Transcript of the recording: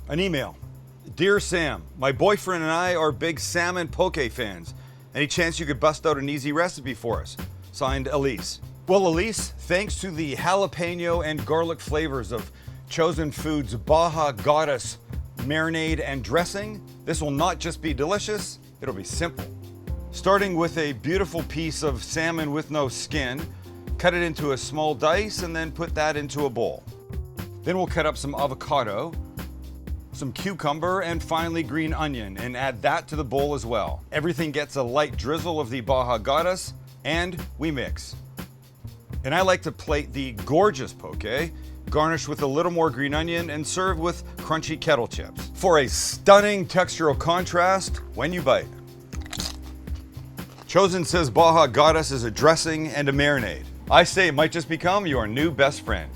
An email. Dear Sam, my boyfriend and I are big salmon poke fans. Any chance you could bust out an easy recipe for us? Signed, Elise. Well, Elise, thanks to the jalapeno and garlic flavors of Chosen Foods' Baja Goddess Marinade and dressing, this will not just be delicious, it'll be simple. Starting with a beautiful piece of salmon with no skin, cut it into a small dice and then put that into a bowl. Then we'll cut up some avocado, some cucumber, and finally green onion, and add that to the bowl as well. Everything gets a light drizzle of the Baja Goddess, and we mix. And I like to plate the gorgeous poke, garnish with a little more green onion, and serve with crunchy kettle chips for a stunning textural contrast when you bite. Chosen says Baja Goddess is a dressing and a marinade. I say it might just become your new best friend.